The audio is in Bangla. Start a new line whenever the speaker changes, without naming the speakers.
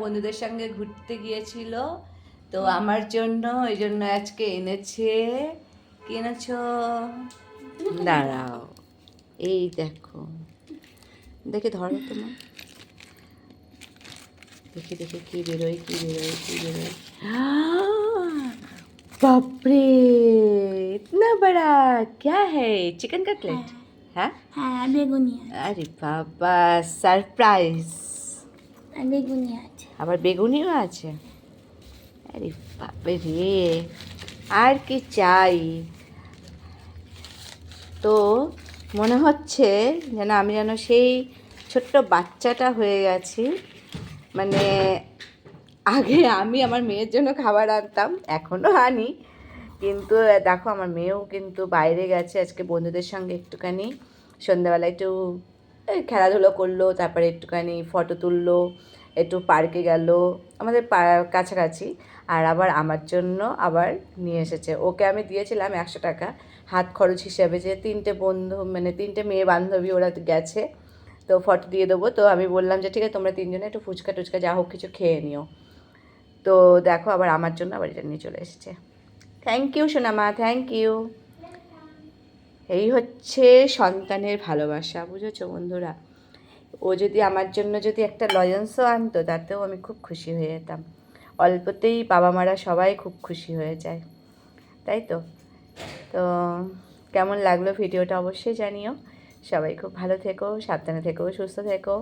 বন্ধুদের সঙ্গে ঘুরতে গিয়েছিল, তো আমার জন্য ওই জন্য আজকে এনেছে। কি এনেছো? দাঁড়াও, এই দেখো, দেখে ধরো তোমার, দেখে দেখে কি বেরোয় কি বেরোয় কি বেরোয়। বাপরে, इतना बड़ा क्या है? Chicken cutlet? হ্যাঁ
হ্যাঁ বেগুনি
আরে বাবা, সারপ্রাইজ।
বেগুনি আছে।
আবার বেগুনিও আছে? আরে বাপরে রে, আর কি চাই। তো মনে হচ্ছে যেন আমি যেন সেই ছোট্ট বাচ্চাটা হয়ে গেছি। মানে আগে আমি আমার মেয়ের জন্য খাবার আনতাম, এখনও আনি, কিন্তু দেখো আমার মেয়েও কিন্তু বাইরে গেছে আজকে বন্ধুদের সঙ্গে একটুখানি সন্ধ্যাবেলা একটু খেলাধুলো করলো, তারপরে একটুখানি ফটো তুললো, একটু পার্কে গেল আমাদের কাছাকাছি। আর আবার আমার জন্য আবার নিয়ে এসেছে। ওকে আমি দিয়েছিলাম 100 টাকা হাত খরচ হিসাবে, যে 3টে বন্ধু মানে 3টে মেয়ে বান্ধবী ওরা গেছে, তো ফটো দিয়ে দেবো। তো আমি বললাম যে ঠিক আছে তোমরা 3জনে একটু ফুচকা টুচকা যা হোক কিছু খেয়ে নিও। তো দেখো আবার আমার জন্য আবার এটা নিয়ে চলে এসেছে। থ্যাংক ইউ সোনামা, থ্যাংক ইউ। এই হচ্ছে সন্তানের ভালোবাসা, বুঝেছো বন্ধুরা? ও যদি আমার জন্য যদি একটা লজেন্সও আনতো তাতেও আমি খুব খুশি হয়ে যেতাম। অল্পতেই বাবা মারা সবাই খুব খুশি হয়ে যায়, তাই তো। তো কেমন লাগলো ভিডিওটা অবশ্যই জানিও। সবাই খুব ভালো থেকো, সাবধানে থেকো, সুস্থ থেকো।